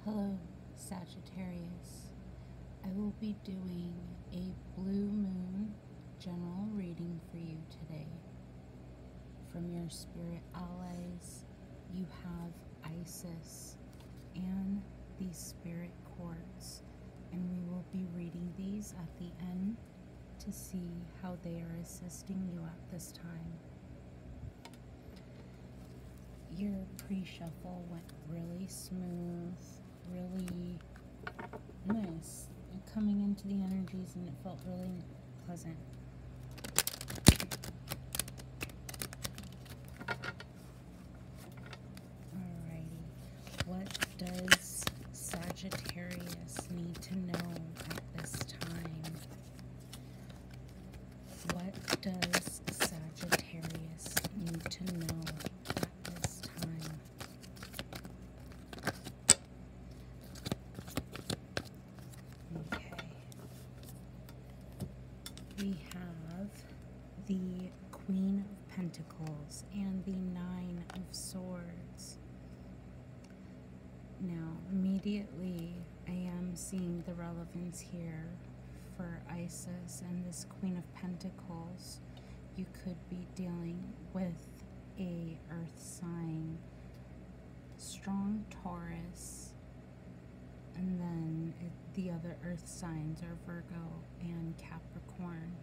Hello, Sagittarius. I will be doing a blue moon general reading for you today. From your spirit allies, you have Isis and the spirit quartz, and we will be reading these at the end to see how they are assisting you at this time. Your pre-shuffle went really smooth, really nice, coming into the energies, and it felt really pleasant. Alrighty, what does Sagittarius need to know at this time? What does Sagittarius need to know at this time? Okay. We have the Queen of Pentacles and the Nine of Swords. Now, immediately, I am seeing the relevance here for Isis and this Queen of Pentacles. You could be dealing with a earth sign, strong Taurus, and then the other earth signs are Virgo and Capricorn.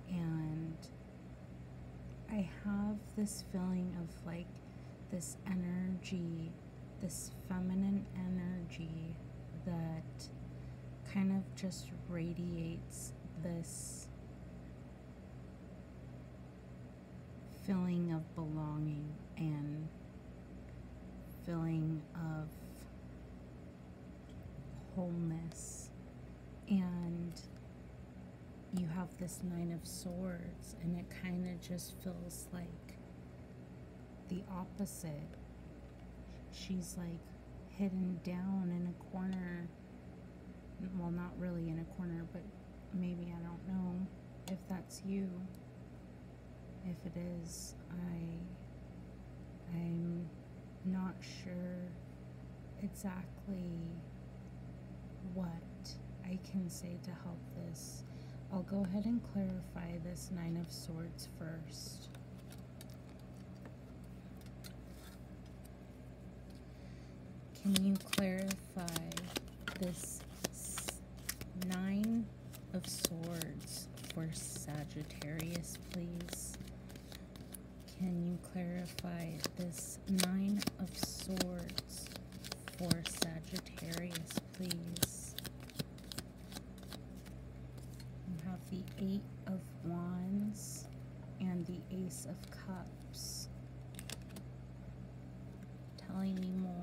And I have this feeling of like this energy, this feminine energy that kind of just radiates this feeling of belonging and feeling of wholeness. And you have this Nine of Swords, and it kind of just feels like the opposite. She's like hidden down in a corner. Well, not really in a corner, but maybe, I don't know if that's you. If it is, I'm not sure exactly what I can say to help this. I'll go ahead and clarify this Nine of Swords first. Can you clarify this Nine of Swords for Sagittarius, please? Can you clarify this Nine of Swords for Sagittarius, please? You have the Eight of Wands and the Ace of Cups. Telling me more.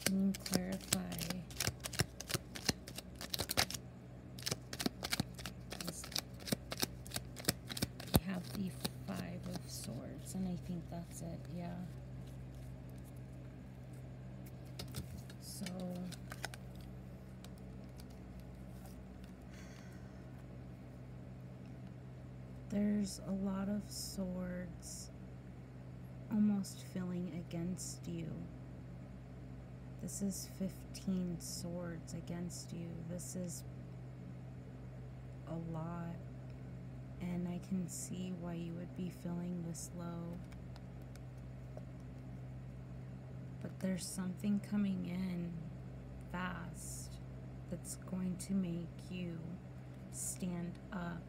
Can you clarify this? We have the Five of Swords, and I think that's it, yeah. So there's a lot of swords almost feeling against you. This is 15 swords against you. This is a lot, and I can see why you would be feeling this low. But there's something coming in fast that's going to make you stand up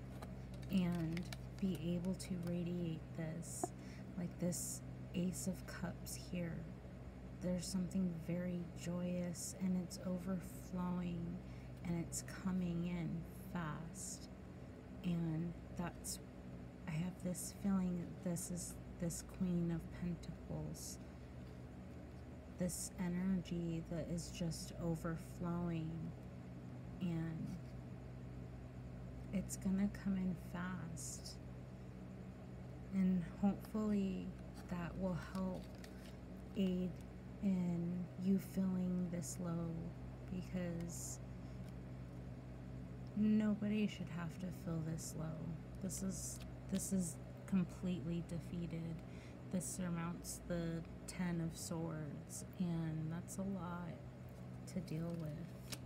and be able to radiate this. Like this Ace of Cups here. There's something very joyous, and it's overflowing, and it's coming in fast. And that's, I have this feeling that this is this Queen of Pentacles, this energy that is just overflowing, and it's gonna come in fast. And hopefully that will help aid in you feeling this low, because nobody should have to feel this low. This is completely defeated. This surmounts the 10 of Swords, and that's that's a lot to deal with.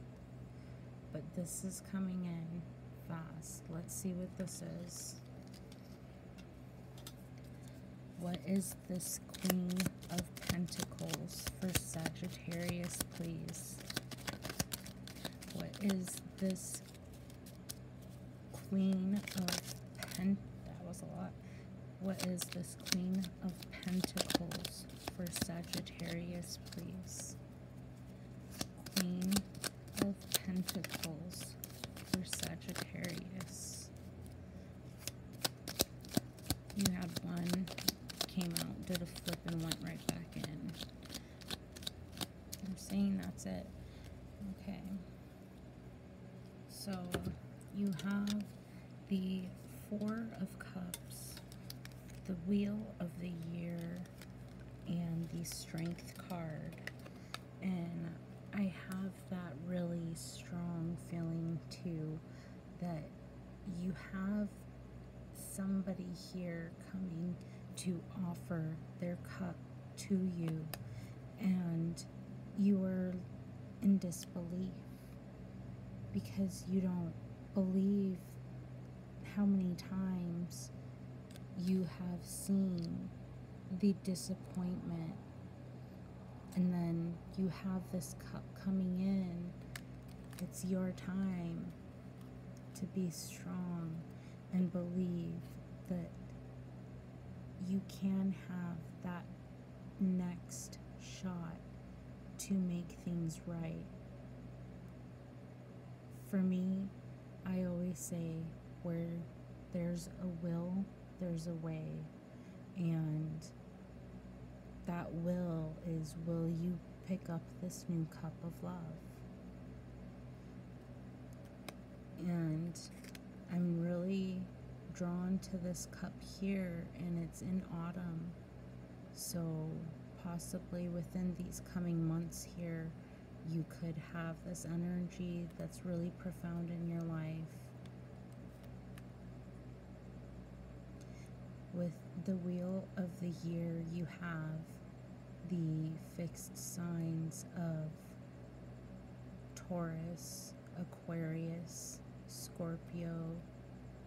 But this is coming in fast. Let's see what this is. What is this Queen of Pentacles for Sagittarius, please? What is this Queen of that was a lot. What is this Queen of Pentacles for Sagittarius, please? Queen of Pentacles for Sagittarius. You had one, came out, did a flip, and went right back in. I'm saying that's it. Okay. So you have the Four of Cups, the Wheel of the Year, and the Strength card. And I have that really strong feeling too that you have somebody here coming to offer their cup to you, and you are in disbelief because you don't believe how many times you have seen the disappointment, and then you have this cup coming in. It's your time to be strong and believe that you can have that next shot to make things right. For me, I always say, where there's a will, there's a way. And that will is, will you pick up this new cup of love? And I'm really drawn to this cup here, and it's in autumn. So possibly within these coming months here, you could have this energy that's really profound in your life. With the Wheel of the Year, you have the fixed signs of Taurus, Aquarius, Scorpio,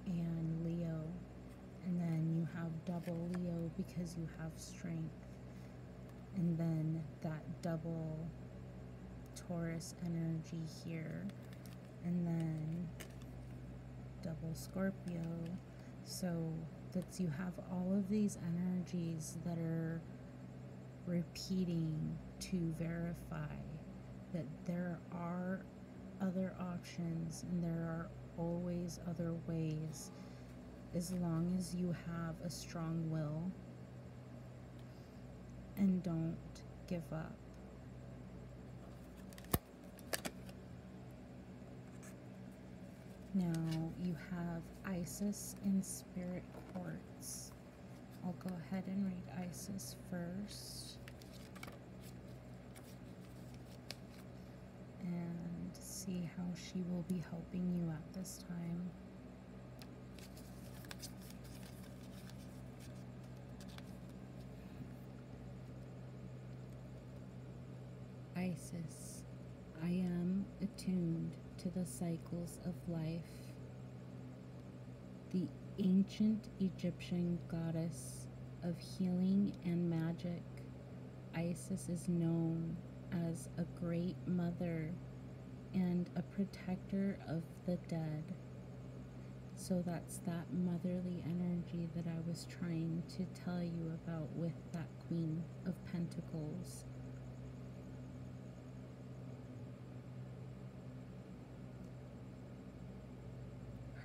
and Leo. And then you have double Leo because you have strength. And then that double Taurus energy here. And then double Scorpio. So that's, you have all of these energies that are repeating to verify that there are other options and there are always other ways, as long as you have a strong will and don't give up. Now you have Isis in Spirit Quartz. I'll go ahead and read Isis first. And see how she will be helping you at this time. Isis, I am attuned to the cycles of life. The ancient Egyptian goddess of healing and magic, Isis is known as a great mother and a protector of the dead. So that's that motherly energy that I was trying to tell you about with that Queen of Pentacles.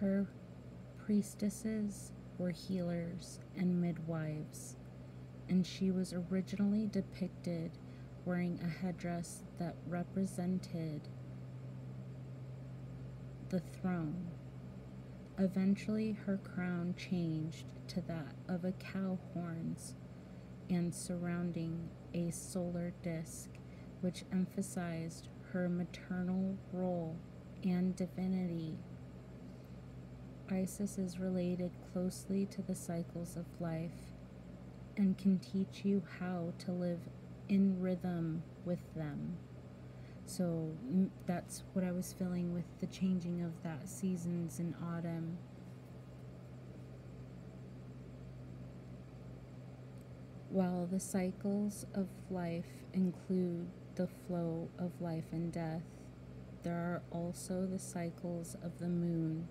Her priestesses were healers and midwives, and she was originally depicted wearing a headdress that represented the throne. Eventually, her crown changed to that of a cow horns and surrounding a solar disk, which emphasized her maternal role and divinity. Isis is related closely to the cycles of life and can teach you how to live in rhythm with them. So that's what I was feeling with the changing of that seasons in autumn. While the cycles of life include the flow of life and death, there are also the cycles of the moon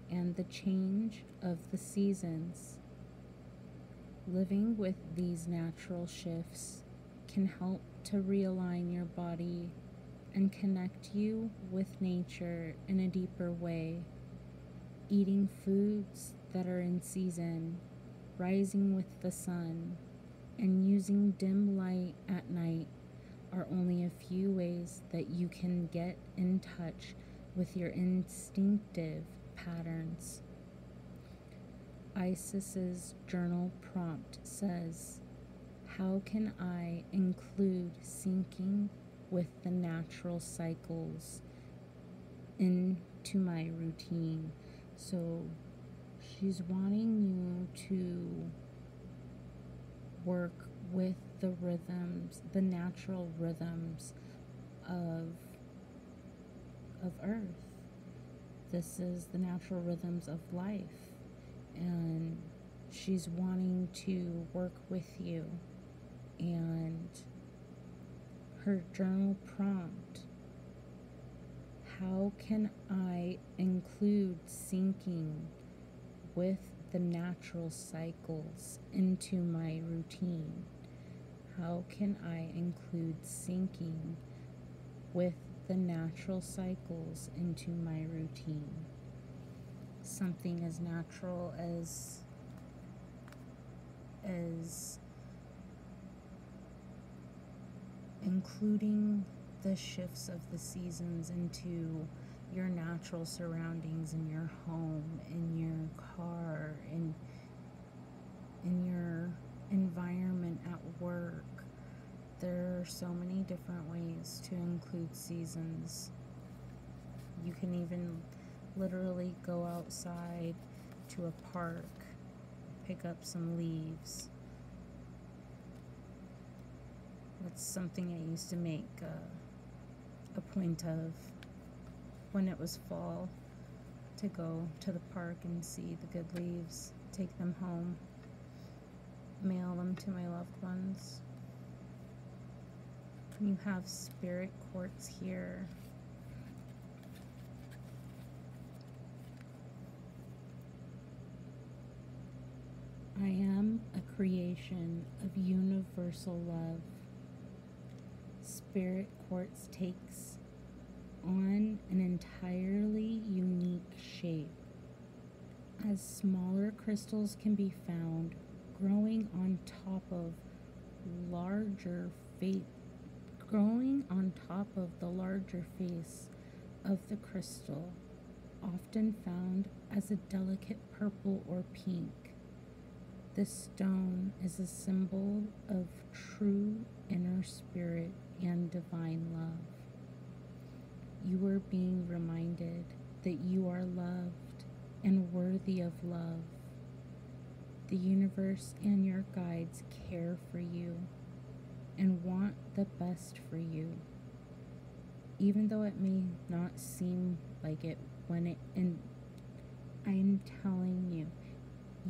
and the change of the seasons. Living with these natural shifts can help to realign your body and connect you with nature in a deeper way. Eating foods that are in season, rising with the sun, and using dim light at night are only a few ways that you can get in touch with your instinctive patterns. Isis's journal prompt says, "How can I include syncing with the natural cycles into my routine?" So she's wanting you to work with the rhythms, the natural rhythms of Earth. This is the natural rhythms of life, and she's wanting to work with you. And her journal prompt, how can I include syncing with the natural cycles into my routine? How can I include syncing with the natural cycles into my routine? Something as natural as including the shifts of the seasons into your natural surroundings, in your home, in your car, in your environment at work. There are so many different ways to include seasons. You can even literally go outside to a park, pick up some leaves. That's something I used to make a point of when it was fall, to go to the park and see the good leaves, take them home, mail them to my loved ones. You have spirit quartz here. I am a creation of universal love. Spirit quartz takes on an entirely unique shape, as smaller crystals can be found growing on top of the larger face of the crystal, often found as a delicate purple or pink. This stone is a symbol of true inner spirit and divine love. You are being reminded that you are loved and worthy of love. The universe and your guides care for you and want the best for you, even though it may not seem like it and I'm telling you,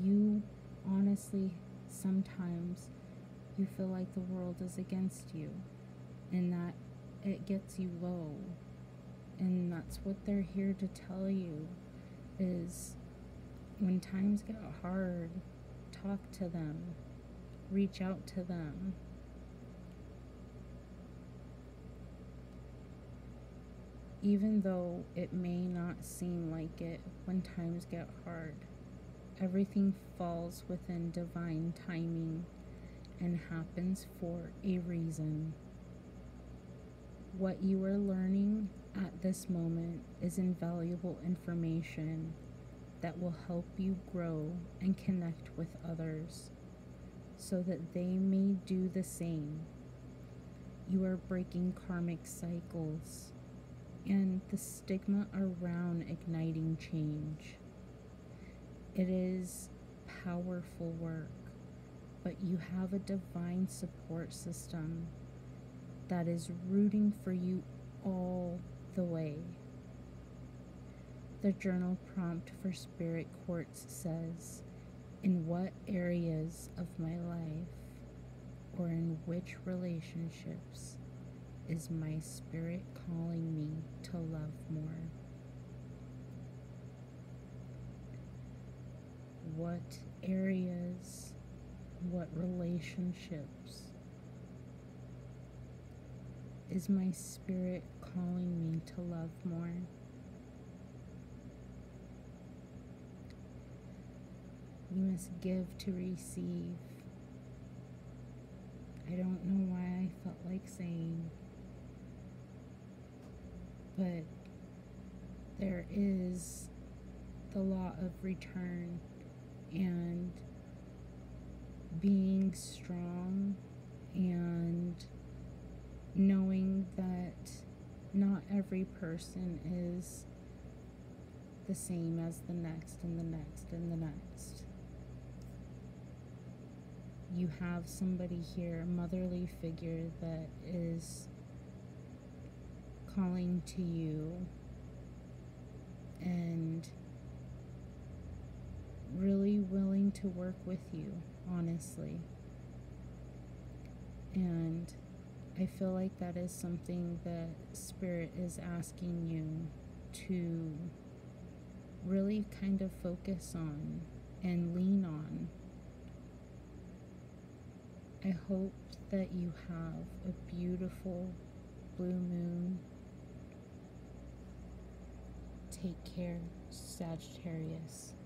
you honestly, sometimes you feel like the world is against you and that it gets you low. And that's what they're here to tell you, is when times get hard, talk to them, reach out to them. Even though it may not seem like it when times get hard, everything falls within divine timing and happens for a reason. What you are learning at this moment is invaluable information that will help you grow and connect with others so that they may do the same. You are breaking karmic cycles and the stigma around igniting change. It is powerful work, but you have a divine support system that is rooting for you all the way. The journal prompt for Spirit Quartz says, in what areas of my life or in which relationships is my spirit calling me to love more? What areas, what relationships is my spirit calling me to love more? We must give to receive. I don't know why I felt like saying, but there is the law of return, and being strong and knowing that not every person is the same as the next and the next and the next. You have somebody here, a motherly figure, that is calling to you and really willing to work with you, honestly. And I feel like that is something that Spirit is asking you to really kind of focus on and lean on. I hope that you have a beautiful blue moon. Take care, Sagittarius.